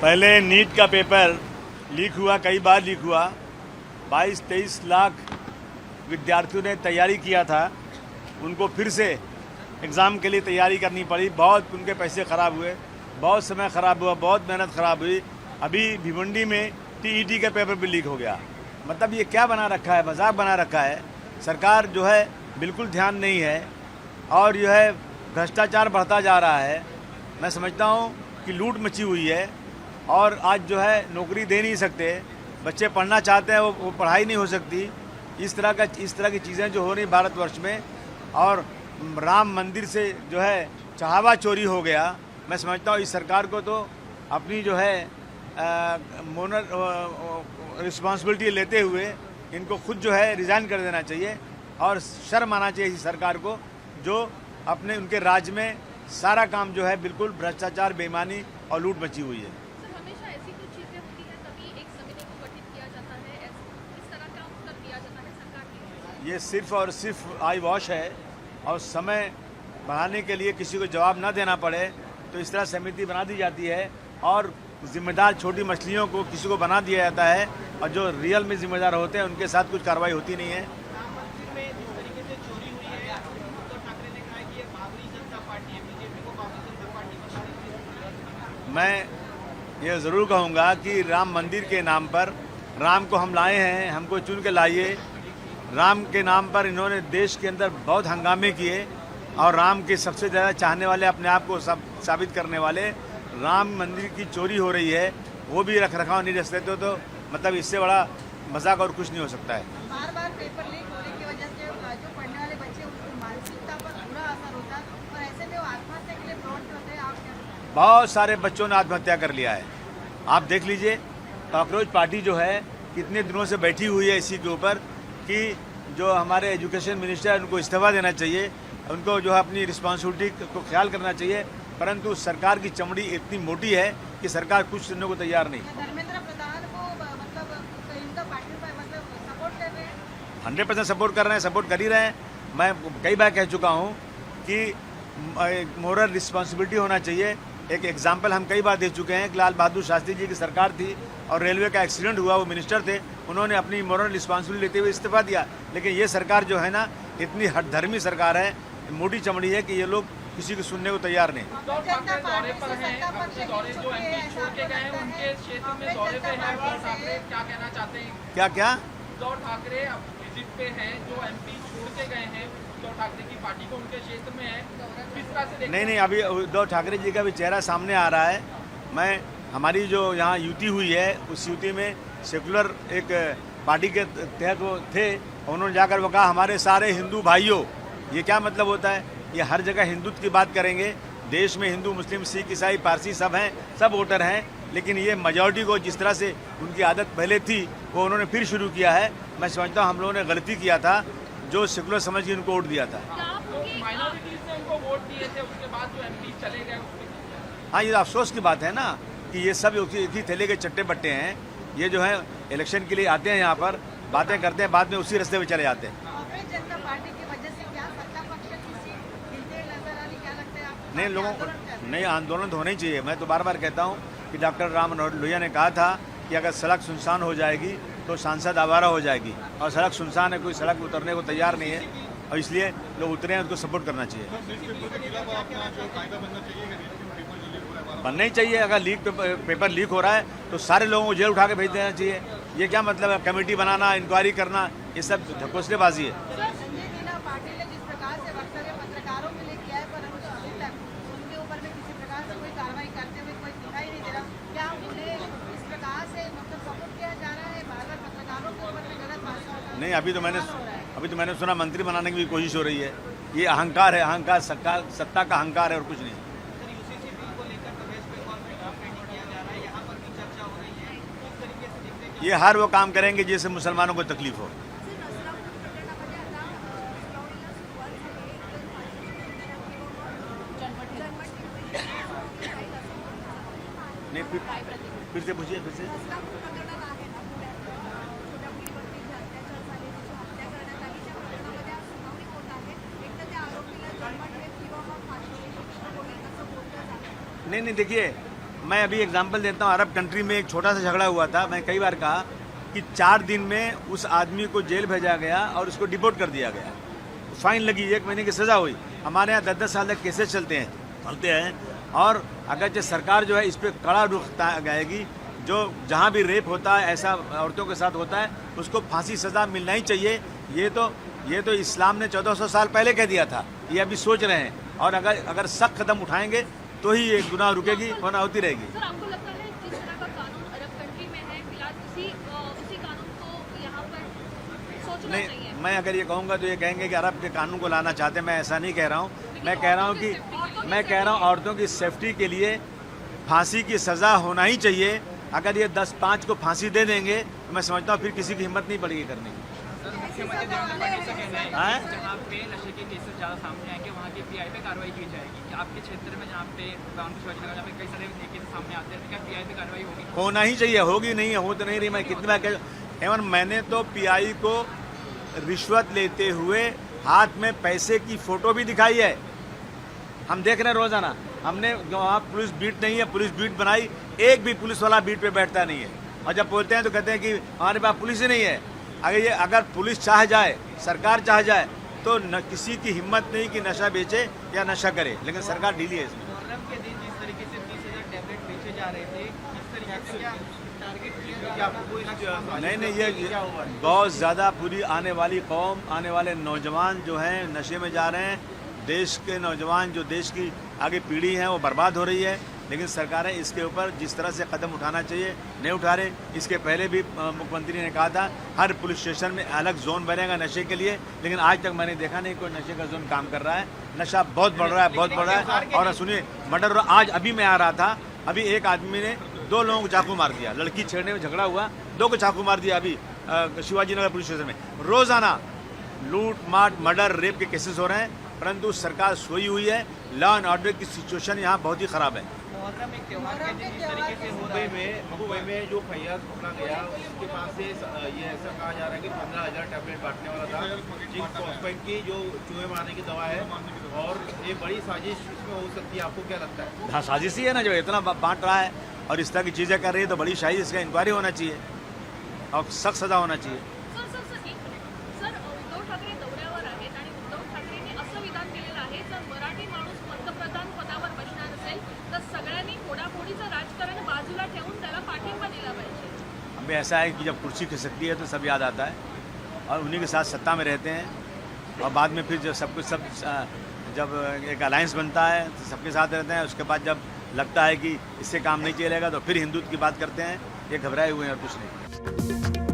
पहले नीट का paper leak हुआ, कई बार लीक हुआ। 22-23 लाख विद्यार्थियों ने तैयारी किया था, उनको फिर से एग्ज़ाम के लिए तैयारी करनी पड़ी। बहुत उनके पैसे ख़राब हुए, बहुत समय ख़राब हुआ, बहुत मेहनत ख़राब हुई। अभी भिवंडी में टीईटी का पेपर भी लीक हो गया। मतलब ये क्या बना रखा है, मजाक बना रखा है। सरकार जो है बिल्कुल ध्यान नहीं है और जो है भ्रष्टाचार बढ़ता जा रहा है। मैं समझता हूँ कि लूट मची हुई है और आज जो है नौकरी दे नहीं सकते, बच्चे पढ़ना चाहते हैं वो पढ़ाई नहीं हो सकती। इस तरह की चीज़ें जो हो रही भारतवर्ष में, और राम मंदिर से जो है चाहवा चोरी हो गया। मैं समझता हूँ इस सरकार को तो अपनी जो है रिस्पॉन्सिबिलिटी लेते हुए इनको खुद जो है रिज़ाइन कर देना चाहिए और शर्म आना चाहिए इस सरकार को, जो अपने उनके राज्य में सारा काम जो है बिल्कुल भ्रष्टाचार, बेईमानी और लूट मची हुई है। सर, हमेशा ऐसी कुछ चीजें होती हैं तभी एक समिति को गठित किया जाता है, इस तरह का उत्तर दिया जाता है सरकार की। ये सिर्फ और सिर्फ आई वॉश है और समय बढ़ाने के लिए किसी को जवाब ना देना पड़े तो इस तरह समिति बना दी जाती है और जिम्मेदार छोटी मछलियों को किसी को बना दिया जाता है और जो रियल में जिम्मेदार होते हैं उनके साथ कुछ कार्रवाई होती नहीं है। मैं ये ज़रूर कहूँगा कि राम मंदिर के नाम पर, राम को हम लाए हैं, हमको चुन के लाइए। राम के नाम पर इन्होंने देश के अंदर बहुत हंगामे किए और राम के सबसे ज़्यादा चाहने वाले, अपने आप को साबित करने वाले, राम मंदिर की चोरी हो रही है, वो भी रख रखाव नहीं रख देते तो मतलब इससे बड़ा मजाक और कुछ नहीं हो सकता है। बार बार पेपर लीक होने की वजह से जो पढ़ने वाले बच्चे उनकी मानसिकता पर बुरा असर होता है और ऐसे में वो आत्महत्या के लिए प्रवृत्त होते हैं। आप क्या? बहुत सारे बच्चों ने आत्महत्या कर लिया है। आप देख लीजिए, कॉकरोच पार्टी जो है कितने दिनों से बैठी हुई है इसी के ऊपर कि जो हमारे एजुकेशन मिनिस्टर है उनको इस्तीफा देना चाहिए, उनको जो है अपनी रिस्पॉन्सिबिलिटी को ख्याल करना चाहिए, परंतु सरकार की चमड़ी इतनी मोटी है कि सरकार कुछ सुनने को तैयार नहीं। धर्मेंद्र प्रधान को मतलब इनका पार्टी मतलब सपोर्ट कर रहे हैं, 100% सपोर्ट कर रहे हैं, सपोर्ट कर ही रहे हैं। मैं कई बार कह चुका हूँ कि मोरल रिस्पॉन्सिबिलिटी होना चाहिए। एक एग्जाम्पल हम कई बार दे चुके हैं कि लाल बहादुर शास्त्री जी की सरकार थी और रेलवे का एक्सीडेंट हुआ, वो मिनिस्टर थे, उन्होंने अपनी मोरल रिस्पॉन्सिबिलिटी लेते हुए इस्तीफा दिया। लेकिन ये सरकार जो है ना, इतनी हठधर्मी सरकार है, मोटी चमड़ी है कि ये लोग किसी को सुनने को तैयार नहीं। जनता पार्टी से सत्ता पक्ष से दौरे जो एमपी छोड़ के गए हैं उनके क्षेत्र में दौरे पे हैं, उद्धव ठाकरे क्या कहना चाहते हैं? क्या क्या उद्धव ठाकरे अब विजिट पे हैं, जो एमपी छोड़ के गए हैं उद्धव ठाकरे की पार्टी को, उनके क्षेत्र में है, किस तरह से देखते हैं? नहीं, अभी उद्धव ठाकरे जी का भी चेहरा सामने आ रहा है। मैं हमारी जो यहाँ युति हुई है उस युति में सेकुलर एक पार्टी के तहत वो थे, उन्होंने जाकर वो कहा हमारे सारे हिंदू भाइयों। ये क्या मतलब होता है? ये हर जगह हिंदुत्व की बात करेंगे। देश में हिंदू, मुस्लिम, सिख, ईसाई, पारसी सब हैं, सब वोटर हैं, लेकिन ये मेजॉरिटी को जिस तरह से उनकी आदत पहले थी वो उन्होंने फिर शुरू किया है। मैं समझता हूँ हम लोगों ने गलती किया था जो सेकुलर समझ के उनको वोट दिया था। माइनॉरिटीज ने उनको वोट दिए थे, उसके बाद जो एमपी चले गए हाँ, ये अफसोस की बात है ना कि ये सब एक ही थैले के चट्टे बट्टे हैं। ये जो है इलेक्शन के लिए आते हैं, यहाँ पर बातें करते हैं, बाद में उसी रास्ते पे चले जाते हैं। कांग्रेस जनता पार्टी की वजह से क्या सत्ता पक्ष की सीट हिलते नजर आ रही, क्या लगता है आपको? नहीं, लोगों को नहीं, आंदोलन तो होना ही चाहिए। मैं तो बार बार कहता हूँ कि डॉक्टर राम लोहिया ने कहा था कि अगर सड़क सुनसान हो जाएगी तो सांसद आवारा हो जाएगी, और सड़क सुनसान है, कोई सड़क उतरने को तैयार नहीं है और इसलिए लोग उतरे हैं, उनको सपोर्ट करना चाहिए। बनना ही चाहिए। अगर पेपर लीक हो रहा है तो सारे लोगों को जेल उठा के भेज देना चाहिए। ये क्या मतलब है? कमेटी बनाना, इंक्वायरी करना, ये सब ढकोसलेबाजी है। संजय मीना पाटिल ने जिस प्रकार से वक्तव्य पत्रकारों के लिए किया है, परंतु अभी तक उनके ऊपर में किसी प्रकार से कोई कार्रवाई करते हुए कोई दिखाई नहीं दे रहा। क्या उन्हें इस प्रकार से मतलब सपोर्ट किया जा रहा है? बार बार पत्रकारों के ऊपर में गलत भाषा नहीं, अभी तो मैंने सुना मंत्री बनाने की भी कोशिश हो रही है। ये अहंकार है, अहंकार सत्ता का अहंकार है और कुछ नहीं। ये हर वो काम करेंगे जिससे मुसलमानों को तकलीफ हो। नहीं, फिर से पूछिए, फिर से। नहीं, देखिए मैं अभी एग्जांपल देता हूँ, अरब कंट्री में एक छोटा सा झगड़ा हुआ था। मैं कई बार कहा कि 4 दिन में उस आदमी को जेल भेजा गया और उसको डिपोर्ट कर दिया गया, फाइन लगी, 1 महीने की सज़ा हुई। हमारे यहाँ 10-10 साल तक केसेस चलते हैं। और अगर सरकार जो है इस पर कड़ा रुख गाएगी, जो जहाँ भी रेप होता है, ऐसा औरतों के साथ होता है, उसको फांसी सज़ा मिलना ही चाहिए। ये तो इस्लाम ने 1400 साल पहले कह दिया था, ये अभी सोच रहे हैं। और अगर सख्त कदम उठाएंगे तो ही ये गुनाह रुकेगी, वरना होती रहेगी। सर, आपको लगता है जिस तरह का कानून अरब कंट्री में है, फिलहाल उसी कानून को यहाँ पर सोचना चाहिए? नहीं, मैं अगर ये कहूँगा तो ये कहेंगे कि अरब के कानून को लाना चाहते हैं। मैं ऐसा नहीं कह रहा हूँ। मैं कह रहा हूँ औरतों की सेफ्टी के लिए फांसी की सज़ा होना ही चाहिए। अगर ये 10-5 को फांसी दे देंगे तो मैं समझता हूँ फिर किसी की हिम्मत नहीं पड़ेगी करने की। मुख्यमंत्री देवेंद्र फडणवीस का कहना है कि जहाँ पे नशे के केसेस ज़्यादा सामने आएंगे वहाँ की पीआई पे कार्रवाई की जाएगी। कि आपके क्षेत्र में जहाँ पे जहाँ पे कई सारे केसेस सामने आते हैं, क्या पीआई पे कार्रवाई होगी? होना ही चाहिए, होगी नहीं, हो तो नहीं रही। मैं कितनी बार एवं मैंने तो पीआई को रिश्वत लेते हुए हाथ में पैसे की फ़ोटो भी दिखाई है। हम देख रहे हैं रोज़ाना। हमने वहाँ पुलिस बीट नहीं है, पुलिस बीट बनाई, एक भी पुलिस वाला बीट पे बैठता नहीं है। और जब बोलते हैं तो कहते हैं कि हमारे पास पुलिस ही नहीं है। अगर पुलिस चाह जाए, सरकार चाह जाए, तो न किसी की हिम्मत नहीं कि नशा बेचे या नशा करे, लेकिन सरकार ढीली है इसमें। मुहर्रम के दिन जिस तरीके से 30,000 टैबलेट बेचे जा रहे थे, इस तरीके से क्या टारगेट किया? नहीं, ये बहुत ज़्यादा पूरी आने वाली कौम, आने वाले नौजवान जो हैं नशे में जा रहे हैं। देश के नौजवान, जो देश की आगे पीढ़ी है, वो बर्बाद हो रही है। लेकिन सरकारें इसके ऊपर जिस तरह से कदम उठाना चाहिए नहीं उठा रहे। इसके पहले भी मुख्यमंत्री ने कहा था हर पुलिस स्टेशन में अलग जोन बनेगा नशे के लिए, लेकिन आज तक मैंने देखा नहीं कोई नशे का जोन काम कर रहा है। नशा बहुत बढ़ रहा है। और सुनिए, मर्डर आज अभी मैं आ रहा था, अभी एक आदमी ने 2 लोगों को चाकू मार दिया। लड़की छेड़ने में झगड़ा हुआ, 2 को चाकू मार दिया अभी शिवाजी नगर पुलिस स्टेशन में। रोज़ाना लूट मार, मर्डर, रेप के केसेस हो रहे हैं, परंतु सरकार सोई हुई है। लॉ एंड ऑर्डर की सिचुएशन यहाँ बहुत ही ख़राब है। मुहर्रम एक त्योहार के दिन जिस तरीके से हो रहा है, मुंबई में जो फैयाज पकड़ा गया उसके पास से ये ऐसा कहा जा रहा है कि 15,000 टैबलेट बांटने वाला था, जिंक फॉस्फेट की जो चूहे मारने की दवा है, और ये बड़ी साजिश इसमें हो सकती है। आपको क्या लगता है? हाँ, साजिश ही है ना, जो इतना बांट रहा है और इस तरह की चीज़ें कर रही है, तो बड़ी साजिश। इसका इंक्वायरी होना चाहिए और सख्त सजा होना चाहिए। सर, उद्धव ठाकरे दौऱ्यावर आहेत आणि उद्धव ठाकरेंनी असं विधान केलेलं आहे, जर मराठी माणूस पंतप्रधान पदावर बसणार असेल तर सगळ्यांनी फोडाफोडीचं राजकारण बाजूला ठेवून त्याला पाठिंबा दिला पाहिजे। हमें ऐसा है कि जब कुर्सी खिसकती है तो सब याद आता है, और उन्हीं के साथ सत्ता में रहते हैं, और बाद में फिर जब एक अलायंस बनता है तो सबके साथ रहते हैं। उसके बाद जब लगता है कि इससे काम नहीं चलेगा तो फिर हिंदुत्व की बात करते हैं। ये घबराए हुए हैं और कुछ नहीं।